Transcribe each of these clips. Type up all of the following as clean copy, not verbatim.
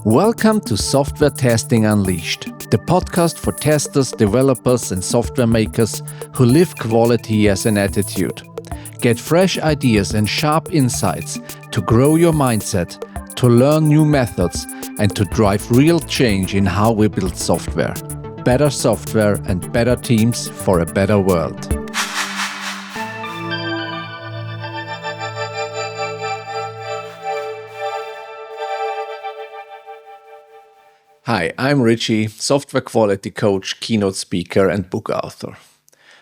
Welcome to Software Testing Unleashed, the podcast for testers, developers, and software makers who live quality as an attitude. Get fresh ideas and sharp insights to grow your mindset, to learn new methods, and to drive real change in how we build software. Better software and better teams for a better world. Hi, I'm Richie, software quality coach, keynote speaker, and book author.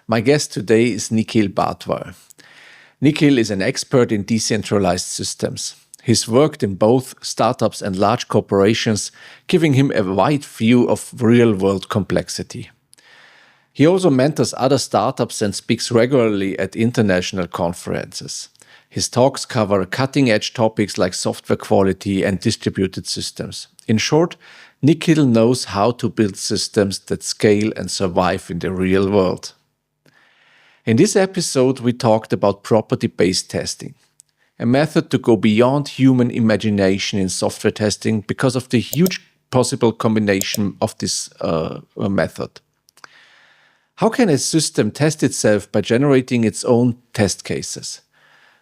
My guest today is Nikhil Barthwal. Nikhil is an expert in decentralized systems. He's worked in both startups and large corporations, giving him a wide view of real-world complexity. He also mentors other startups and speaks regularly at international conferences. His talks cover cutting-edge topics like software quality and distributed systems. In short, Nikhil knows how to build systems that scale and survive in the real world. In this episode, we talked about property-based testing, a method to go beyond human imagination in software testing because of the huge possible combination of this method. How can a system test itself by generating its own test cases?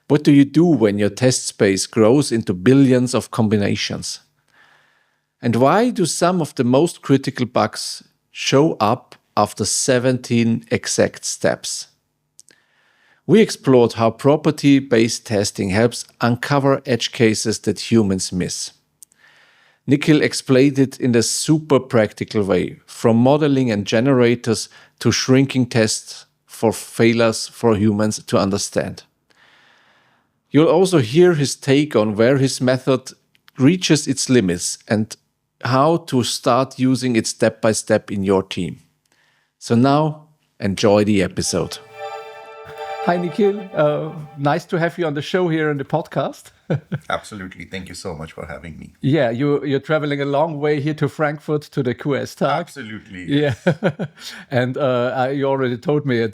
What do you do when your test space grows into billions of combinations? And why do some of the most critical bugs show up after 17 exact steps? We explored how property-based testing helps uncover edge cases that humans miss. Nikhil explained it in a super practical way, from modeling and generators to shrinking tests for failures for humans to understand. You'll also hear his take on where his method reaches its limits and how to start using it step by step in your team. So now, enjoy the episode. Hi, Nikhil. Nice to have you on the show here in the podcast. Absolutely. Thank you so much for having me. Yeah, you're traveling a long way here to Frankfurt to the QS Tag. Absolutely. Yeah. And you already told me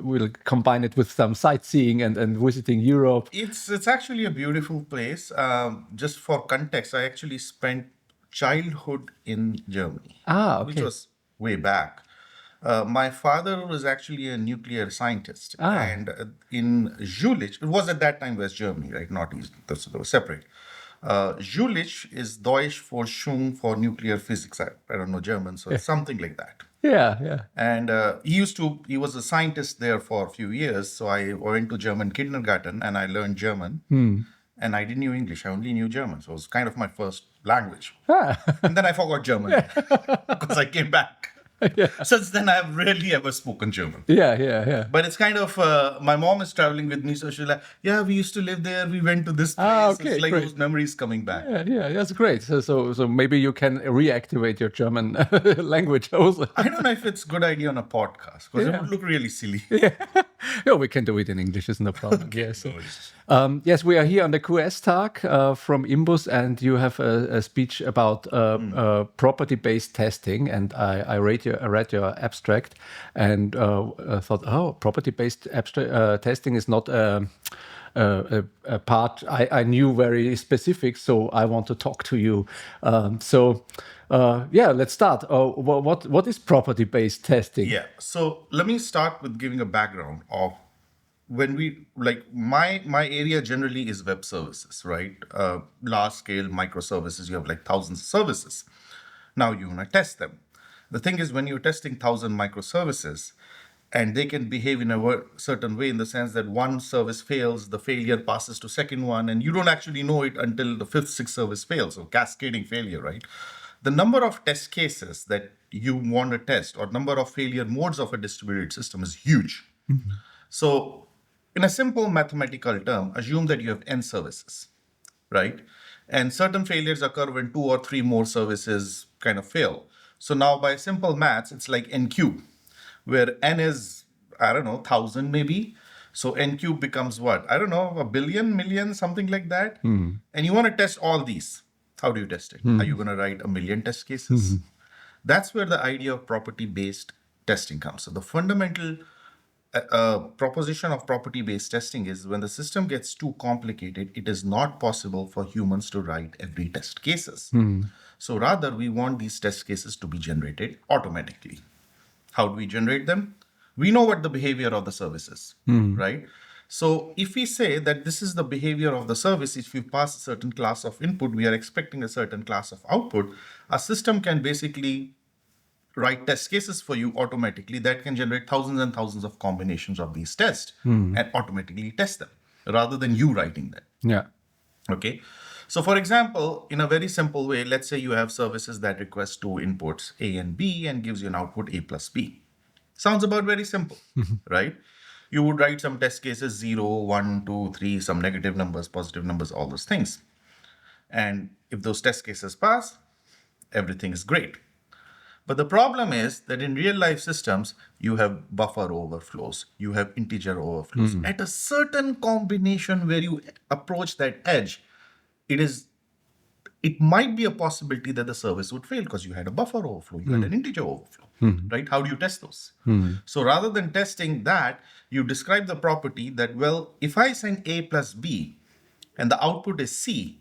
we'll combine it with some sightseeing and visiting Europe. It's actually a beautiful place. Just for context, I actually spent childhood in Germany, Okay. which was way back. My father was actually a nuclear scientist, and in Jülich, it was at that time West Germany, right? Not East, so they were separate. Jülich is Deutsch for Schung for nuclear physics. I don't know German, so it's something like that. Yeah. And he was a scientist there for a few years. So I went to German kindergarten and I learned German. And I didn't know English. I only knew German. So it was kind of my first language. And then I forgot German because I came back. Since then, I have rarely ever spoken German. Yeah. But it's kind of, my mom is traveling with me. So she's like, yeah, we used to live there. We went to this place. Okay, it's like great. those memories coming back. Yeah, that's great. So maybe you can reactivate your German language also. I don't know if it's a good idea on a podcast because it would look really silly. Yeah, we can do it in English, it's no problem. Yes. Yes, we are here on the QS Tag from Imbus, and you have a speech about property-based testing. And I read your abstract and thought, property-based testing is not a part I knew very specific, so I want to talk to you. Let's start. What is property-based testing? Yeah. So let me start with giving a background of when we my area generally is web services, right? Large scale microservices. You have like thousands of services. Now you want to test them. The thing is, when you're testing 1,000 microservices, and they can behave in a certain way in the sense that one service fails, the failure passes to second one, and you don't actually know it until the fifth, sixth service fails. So cascading failure, right? The number of test cases that you want to test or number of failure modes of a distributed system is huge. Mm-hmm. So in a simple mathematical term, assume that you have n services, right? And certain failures occur when 2 or 3 more services kind of fail. So now by simple maths, it's like n cube, where n is, 1,000 maybe. So n cube becomes what? A billion, million, something like that. Mm-hmm. And you want to test all these. How do you test it? Mm-hmm. Are you going to write 1,000,000 test cases? That's where the idea of property-based testing comes. So the fundamental a proposition of property-based testing is when the system gets too complicated, it is not possible for humans to write every test cases. So rather, we want these test cases to be generated automatically. How do we generate them? We know what the behavior of the service is, right? So if we say that this is the behavior of the service, if you pass a certain class of input, we are expecting a certain class of output, a system can basically write test cases for you automatically that can generate thousands and thousands of combinations of these tests and automatically test them rather than you writing them. Yeah. Okay. So for example, in a very simple way, let's say you have services that request two inputs, A and B, and gives you an output A plus B. Sounds about very simple, right? You would write some test cases 0, 1, 2, 3, some negative numbers, positive numbers, all those things. And if those test cases pass, everything is great. But the problem is that in real life systems, you have buffer overflows, you have integer overflows. At a certain combination where you approach that edge, it might be a possibility that the service would fail because you had a buffer overflow, you had an integer overflow, right? How do you test those? So rather than testing that, you describe the property that, well, if I send A plus B and the output is C,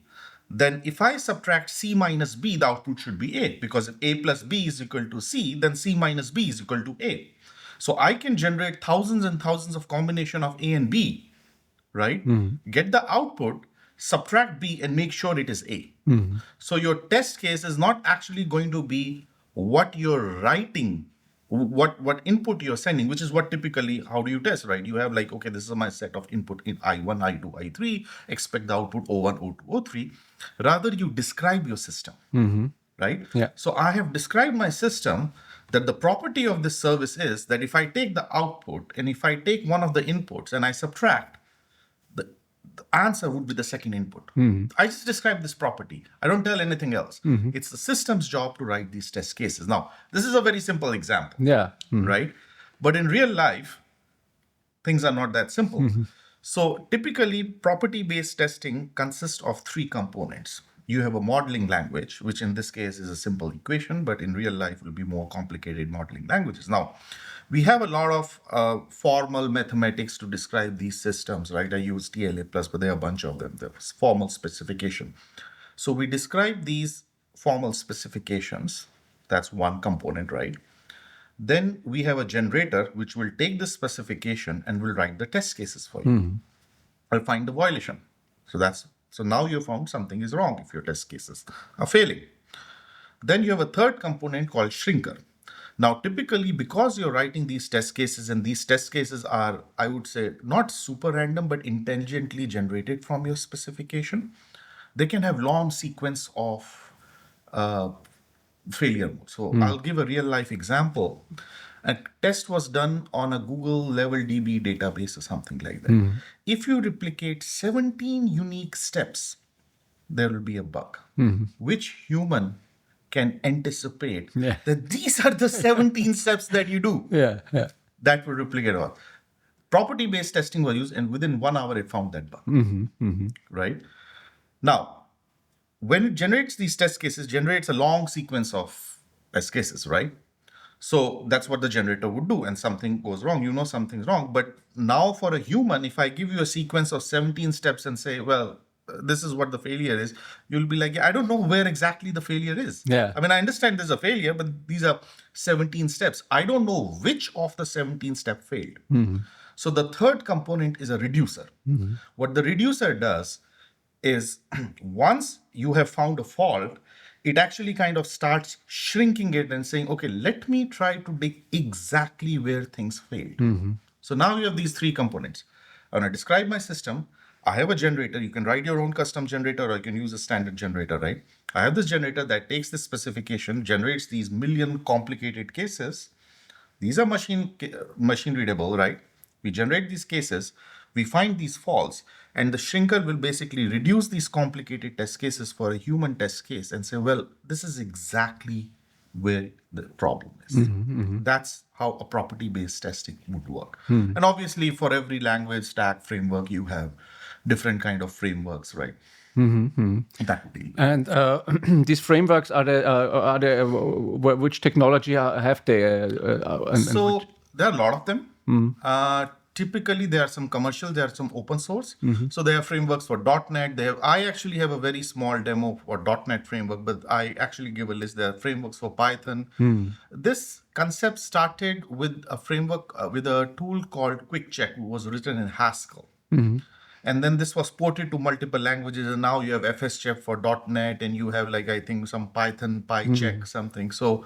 then if I subtract C minus B, the output should be A, because if A plus B is equal to C, then C minus B is equal to A. So I can generate thousands and thousands of combination of A and B, right? Get the output, subtract B, and make sure it is A. So your test case is not actually going to be what you're writing, what input you're sending, which is what typically, how do you test, right? You have like, okay, this is my set of input in I1, I2, I3, expect the output O1, O2, O3. Rather, you describe your system, right? Yeah. So I have described my system that the property of this service is that if I take the output and if I take one of the inputs and I subtract, the answer would be the second input. I just describe this property. I don't tell anything else. It's the system's job to write these test cases. Now, this is a very simple example, Yeah. right? But in real life, things are not that simple. So typically, property-based testing consists of three components. You have a modeling language, which in this case is a simple equation, but in real life will be more complicated modeling languages. Now, we have a lot of formal mathematics to describe these systems, right? I use TLA plus, but there are a bunch of them. There's formal specification. So we describe these formal specifications. That's one component, right? Then we have a generator which will take the specification and will write the test cases for you. I'll find the violation. So now you found something is wrong if your test cases are failing. Then you have a third component called shrinker. Now, typically, because you're writing these test cases, and these test cases are, I would say, not super random, but intelligently generated from your specification, they can have long sequence of failure mode. So I'll give a real life example. A test was done on a Google level DB database or something like that. If you replicate 17 unique steps, there will be a bug. Which human can anticipate that these are the 17 steps that you do? Yeah. That will replicate all. Property-based testing was used, and within 1 hour, it found that bug. Right? Now, when it generates these test cases, generates a long sequence of test cases, right? So that's what the generator would do, and something goes wrong. You know something's wrong. But now for a human, if I give you a sequence of 17 steps and say, well, this is what the failure is, you'll be like, yeah, I don't know where exactly the failure is. Yeah. I mean, I understand there's a failure, but these are 17 steps. I don't know which of the 17 steps failed. So the third component is a reducer. What the reducer does is once you have found a fault, it actually kind of starts shrinking it and saying, okay, let me try to dig exactly where things failed. So now you have these three components. When I describe my system, I have a generator. You can write your own custom generator, or you can use a standard generator, right? I have this generator that takes this specification, generates these million complicated cases. These are machine readable, right? We generate these cases, we find these faults, and the shrinker will basically reduce these complicated test cases for a human test case and say, well, this is exactly where the problem is. That's how a property-based testing would work. And obviously, for every language, stack, framework, you have different kind of frameworks, right? That would be. And these frameworks are which technology have they? So there are a lot of them. Typically, there are some commercial, there are some open source. So there are frameworks for .NET. I actually have a very small demo for .NET framework, but I actually give a list. There are frameworks for Python. This concept started with a framework, with a tool called Quick Check, which was written in Haskell. And then this was ported to multiple languages, and now you have FSCheck for .NET, and you have like I think some Python, PyCheck, something. So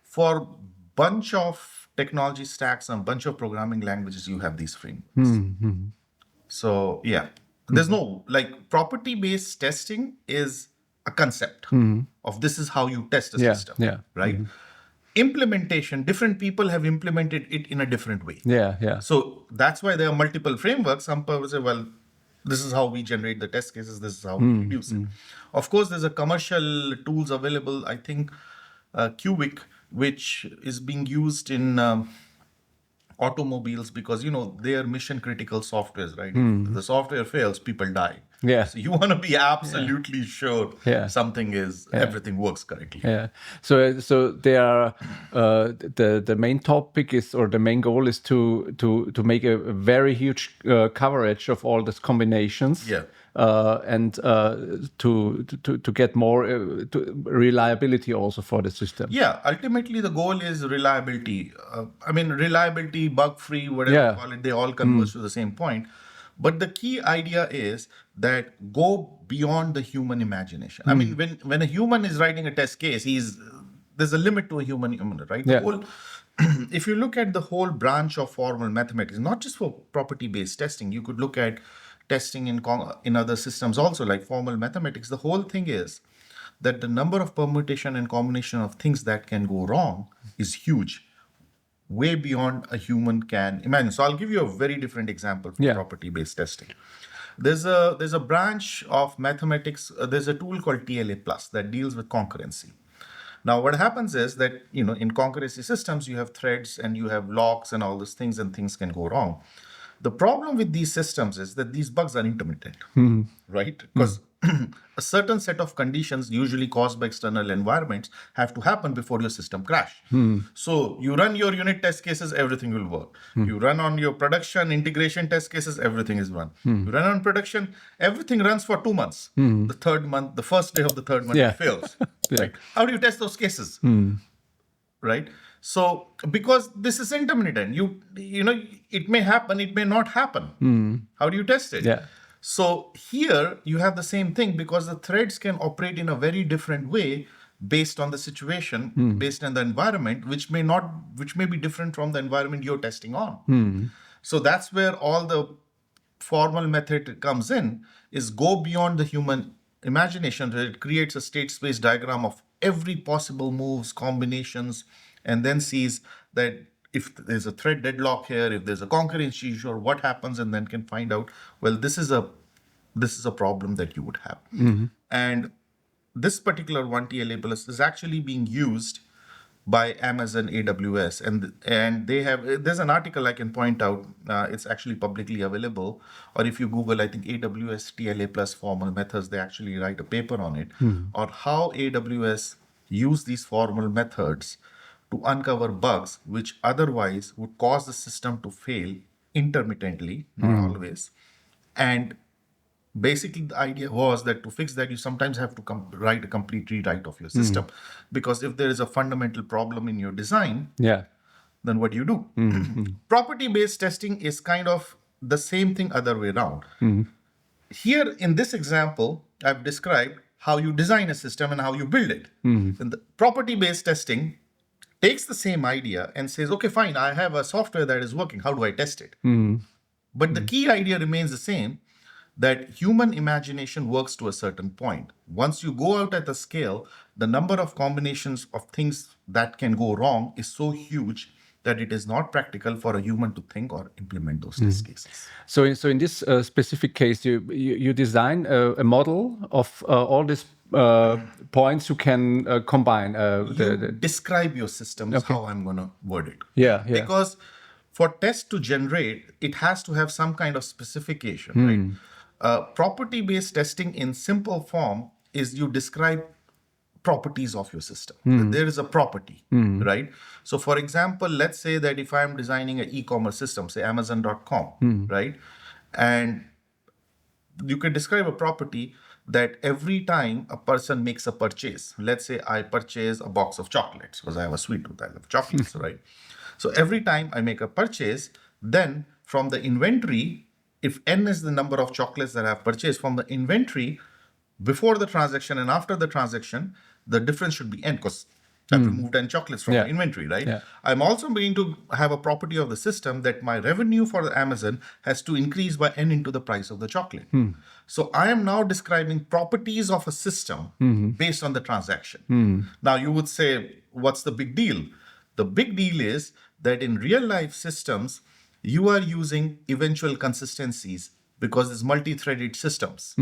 for bunch of technology stacks and bunch of programming languages, you have these frameworks. So yeah, there's no like property-based testing is a concept of this is how you test a system, right? Implementation, different people have implemented it in a different way. So that's why there are multiple frameworks. Some people say, well, this is how we generate the test cases. This is how we produce it. Of course, there's a commercial tools available. I think Cubic, which is being used in automobiles because they are mission critical softwares, right? If the software fails, people die. So you want to be absolutely sure something everything works correctly. So they are the main topic is, or the main goal is to make a very huge coverage of all these combinations. And to get more reliability also for the system. Ultimately the goal is reliability. Reliability, bug-free, whatever you call it, they all converge to the same point. But the key idea is that go beyond the human imagination. When a human is writing a test case, there's a limit to a human, right? If you look at the whole branch of formal mathematics, not just for property-based testing, you could look at testing in other systems also, like formal mathematics. The whole thing is that the number of permutation and combination of things that can go wrong is huge, way beyond a human can imagine. So I'll give you a very different example for property-based testing. There's a branch of mathematics. There's a tool called TLA Plus that deals with concurrency. Now, what happens is that in concurrency systems, you have threads and you have locks and all these things, and things can go wrong. The problem with these systems is that these bugs are intermittent, right? Because a certain set of conditions, usually caused by external environments, have to happen before your system crash. So you run your unit test cases, everything will work. You run on your production integration test cases, everything is run. You run on production, everything runs for 2 months. The third month, the first day of the third month, it fails. Right? How do you test those cases? Right? So because this is intermittent, it may happen, it may not happen. How do you test it? So here you have the same thing, because the threads can operate in a very different way based on the situation, based on the environment, which may be different from the environment you're testing on. So that's where all the formal method comes in, is go beyond the human imagination. It creates a state space diagram of every possible moves, combinations, and then sees that if there's a thread deadlock here, if there's a concurrency issue, or what happens, and then can find out, well, this is a problem that you would have. And this particular one, TLA Plus, is actually being used by Amazon AWS, and there's an article I can point out. It's actually publicly available, or if you Google, I think AWS TLA Plus formal methods, they actually write a paper on it, or how AWS use these formal methods to uncover bugs which otherwise would cause the system to fail intermittently, not always. And basically the idea was that to fix that, you sometimes have to write a complete rewrite of your system, because if there is a fundamental problem in your design, then what do you do? Property-based testing is kind of the same thing other way around. Here in this example, I've described how you design a system and how you build it. And the property-based testing takes the same idea and says, okay, fine, I have a software that is working. How do I test it? But the key idea remains the same, that human imagination works to a certain point. Once you go out at the scale, the number of combinations of things that can go wrong is so huge that it is not practical for a human to think or implement those test cases. So in this specific case, you design a model of all these points you can combine. Describe your system is how I'm going to word it. Because for test to generate, it has to have some kind of specification, right? Property-based testing in simple form is you describe properties of your system. There is a property, right? So for example, let's say that if I'm designing an e-commerce system, say Amazon.com, right? And you can describe a property that every time a person makes a purchase, let's say I purchase a box of chocolates because I have a sweet tooth, I love chocolates, right? So every time I make a purchase, then from the inventory, if n is the number of chocolates that I've purchased from the inventory, before the transaction and after the transaction, the difference should be n because I've removed n chocolates from the inventory, right? Yeah. I'm also going to have a property of the system that my revenue for the Amazon has to increase by n into the price of the chocolate. So I am now describing properties of a system based on the transaction. Now you would say, what's the big deal? The big deal is that in real life systems, you are using eventual consistencies because it's multi-threaded systems,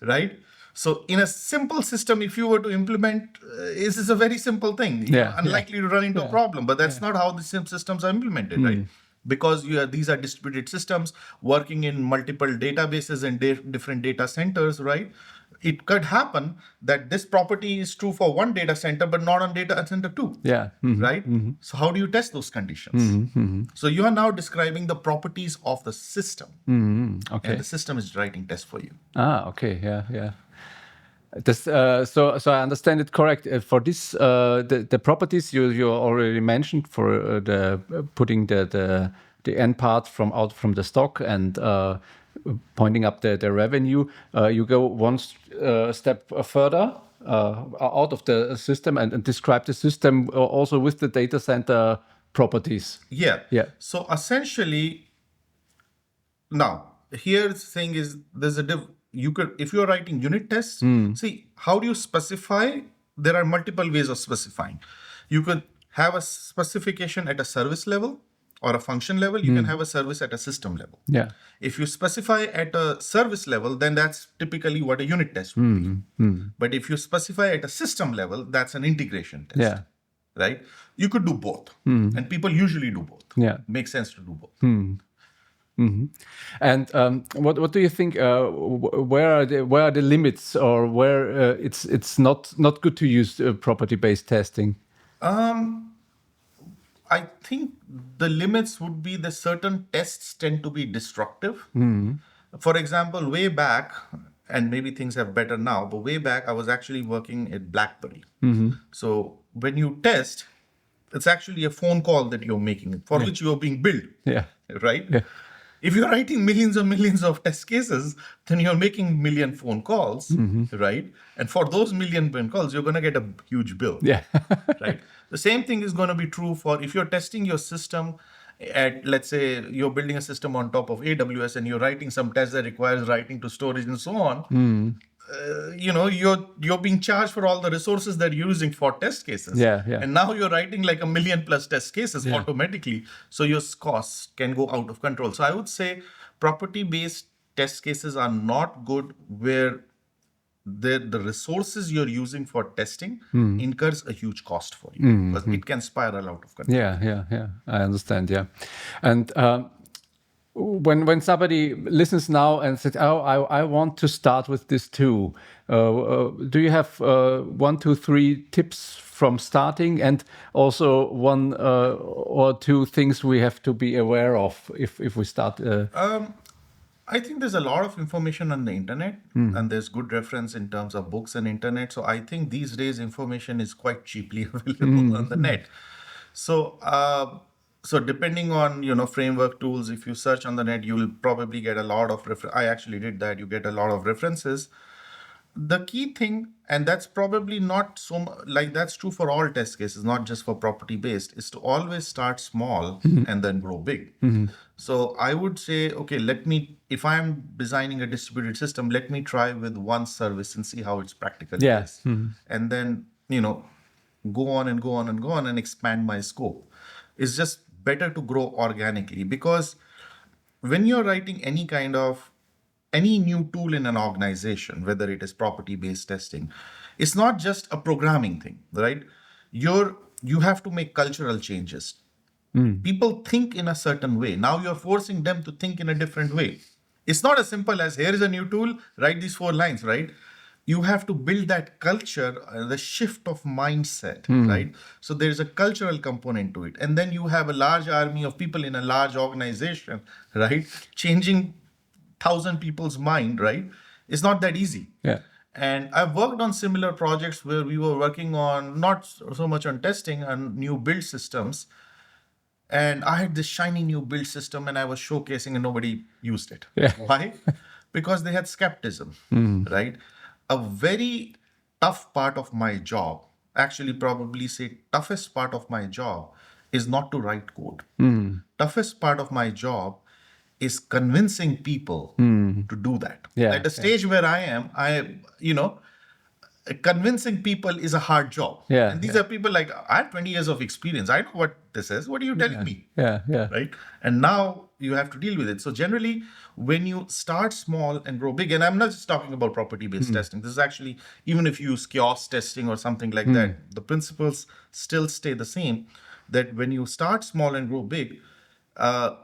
right? So in a simple system, if you were to implement, this is a very simple thing. You're unlikely to run into a problem, but that's not how the systems are implemented, right? Because these are distributed systems working in multiple databases and different data centers, right? It could happen that this property is true for one data center, but not on data center two. Right? So how do you test those conditions? So you are now describing the properties of the system. Okay. And the system is writing tests for you. Okay. Yeah. This, so I understand it correct. For this, the properties you already mentioned for the putting the end part from the stock and pointing up the revenue, you go one step further out of the system and describe the system also with the data center properties. Yeah. Yeah. So essentially, now here the thing is there's you could, if you're writing unit tests, see, how do you specify? There are multiple ways of specifying. You could have a specification at a service level or a function level. You can have a service at a system level. Yeah. If you specify at a service level, then that's typically what a unit test would be. But if you specify at a system level, that's an integration test. Yeah. Right? You could do both. And people usually do both. Yeah. Makes sense to do both. And what do you think? Where are the limits, or where it's not good to use property-based testing? I think the limits would be that certain tests tend to be destructive. For example, way back, and maybe things have better now, but way back I was actually working at BlackBerry. So when you test, it's actually a phone call that you're making for which you're being billed. Yeah. Right? Yeah. If you're writing millions and millions of test cases, then you're making million phone calls, right? And for those million phone calls, you're going to get a huge bill. Yeah. Right? The same thing is going to be true for if you're testing your system at, let's say, you're building a system on top of AWS and you're writing some test that requires writing to storage and so on. You're being charged for all the resources that you're using for test cases. Yeah. And now you're writing like 1 million plus test cases automatically. So your costs can go out of control. So I would say property-based test cases are not good where the resources you're using for testing incurs a huge cost for you because it can spiral out of control. Yeah. I understand. Yeah. And when somebody listens now and says, "Oh, I want to start with this too," do you have 1, 2, 3 tips from starting, and also 1 or 2 things we have to be aware of if we start? I think there's a lot of information on the internet, and there's good reference in terms of books and internet. So I think these days information is quite cheaply available on the net. So depending on framework tools, if you search on the net, you'll probably get a lot of I actually did that. You get a lot of references. The key thing, and that's probably not like that's true for all test cases, not just for property based, is to always start small and then grow big. So I would say, okay, if I'm designing a distributed system, let me try with one service and see how it's practically is. And then, go on and go on and go on and expand my scope. It's just better to grow organically, because when you're writing any new tool in an organization, whether it is property-based testing, it's not just a programming thing, right? You have to make cultural changes. People think in a certain way. Now you're forcing them to think in a different way. It's not as simple as here is a new tool, write these 4 lines, right? you have to build that culture, the shift of mindset, right? So there's a cultural component to it. And then you have a large army of people in a large organization, right? Changing 1,000 people's mind, right? It's not that easy. Yeah. And I've worked on similar projects where we were working on not so much on testing and new build systems. And I had this shiny new build system and I was showcasing and nobody used it. Yeah. Why? Because they had skepticism, right? A very tough part of my job, actually, probably say toughest part of my job is not to write code. Toughest part of my job is convincing people to do that. Yeah, At the stage where I am, convincing people is a hard job. Yeah, And these are people like, I have 20 years of experience. I know what this is. What are you telling me? Yeah. Right? And now you have to deal with it. So generally, when you start small and grow big, and I'm not just talking about property-based testing. This is actually, even if you use kiosk testing or something like that, the principles still stay the same. That when you start small and grow big,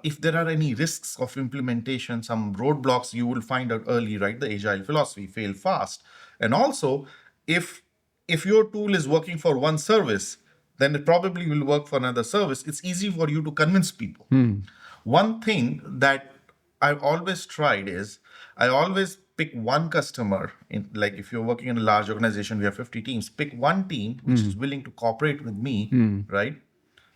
if there are any risks of implementation, some roadblocks, you will find out early, right? The agile philosophy, fail fast. And also, if your tool is working for one service, then it probably will work for another service. It's easy for you to convince people. One thing that I've always tried is I always pick one customer in, like if you're working in a large organization, we have 50 teams, pick one team which is willing to cooperate with me, right?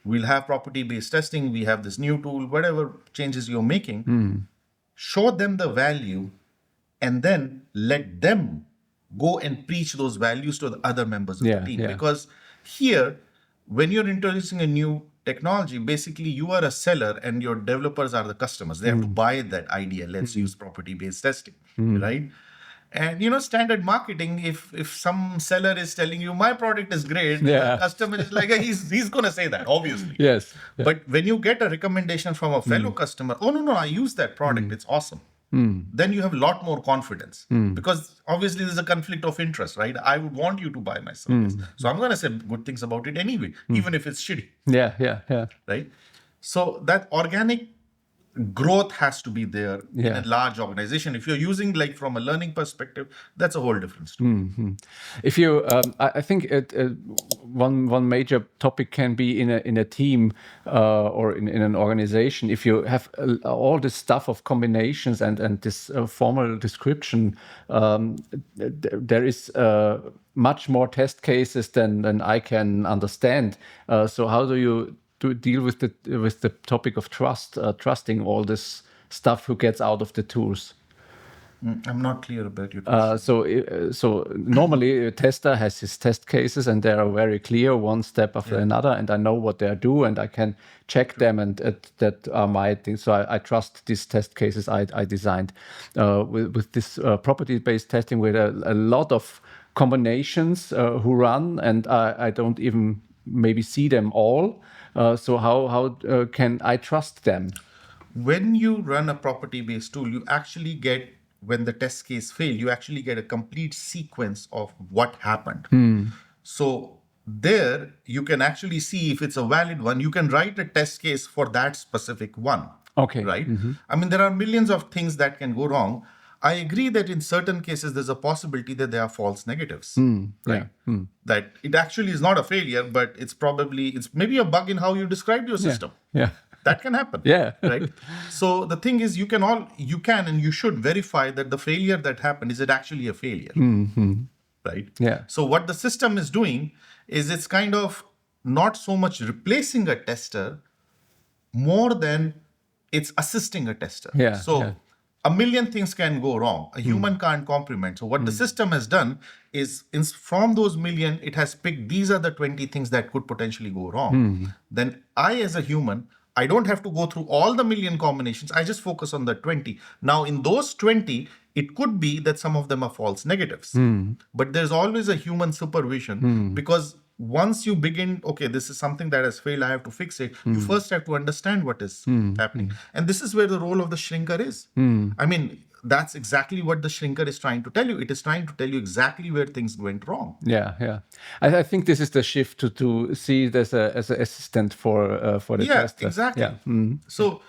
We'll have property-based testing. We have this new tool, whatever changes you're making, show them the value, and then let them go and preach those values to the other members of the team. Because here, when you're introducing a new technology, basically you are a seller and your developers are the customers. They have to buy that idea. Let's use property-based testing, right? And standard marketing, if some seller is telling you my product is great, the customer is like, he's going to say that, obviously. Yes. But when you get a recommendation from a fellow customer, oh, no, I use that product, it's awesome. Then you have a lot more confidence because obviously there's a conflict of interest, right? I would want you to buy my service. So I'm going to say good things about it anyway, even if it's shitty. Yeah. Right? So that organic growth has to be there in a large organization. If you're using like from a learning perspective, that's a whole different story. If you, I think one major topic can be in a team or in an organization. If you have all this stuff of combinations and this formal description, there is much more test cases than I can understand. So how do you deal with the topic of trusting all this stuff who gets out of the tools? I'm not clear about your question. So normally a tester has his test cases and they are very clear, one step after another, and I know what they do and I can check them, and that are my things. So I trust these test cases I designed. With this property-based testing with a lot of combinations who run, and I don't even maybe see them all. So how can I trust them? When you run a property-based tool, you actually get, when the test case fail, you actually get a complete sequence of what happened. So there you can actually see if it's a valid one. You can write a test case for that specific one. Okay. Right? I mean, there are millions of things that can go wrong. I agree that in certain cases, there's a possibility that there are false negatives, right? That it actually is not a failure, but it's maybe a bug in how you described your system. Yeah. That can happen. Yeah. Right. So the thing is, you can and you should verify that the failure that happened, is it actually a failure? Right. Yeah. So what the system is doing is it's kind of not so much replacing a tester, more than it's assisting a tester. So a million things can go wrong. A human can't comprehend. So what the system has done is from those million, it has picked these are the 20 things that could potentially go wrong. Then I, as a human, I don't have to go through all the million combinations. I just focus on the 20. Now, in those 20, it could be that some of them are false negatives. But there's always a human supervision because once you begin, okay, this is something that has failed, I have to fix it. You first have to understand what is happening. And this is where the role of the shrinker is. I mean, that's exactly what the shrinker is trying to tell you. It is trying to tell you exactly where things went wrong. Yeah. I think this is the shift to see it as an assistant for the tester. Exactly. Yeah. So,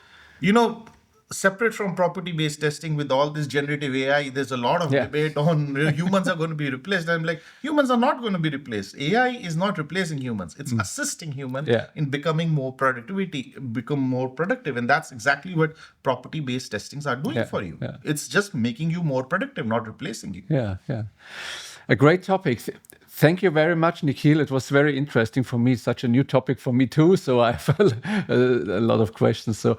separate from property-based testing, with all this generative AI, there's a lot of Yeah. debate on humans are going to be replaced. I'm like, humans are not going to be replaced. AI is not replacing humans. It's assisting humans Yeah. in become more productive. And that's exactly what property-based testings are doing for you. Yeah. It's just making you more productive, not replacing you. Yeah, yeah. A great topic. Thank you very much, Nikhil. It was very interesting for me. Such a new topic for me too. So I have a lot of questions. So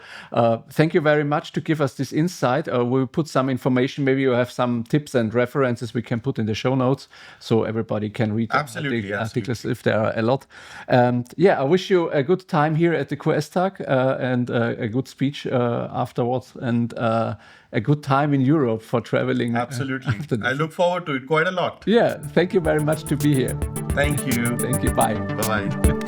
thank you very much to give us this insight. We'll put some information. Maybe you have some tips and references we can put in the show notes so everybody can read Absolutely, articles if there are a lot. And yeah, I wish you a good time here at the QS and a good speech afterwards and a good time in Europe for traveling. Absolutely. I look forward to it quite a lot. Yeah, thank you very much to be here. Thank you. Thank you. Bye. Bye-bye.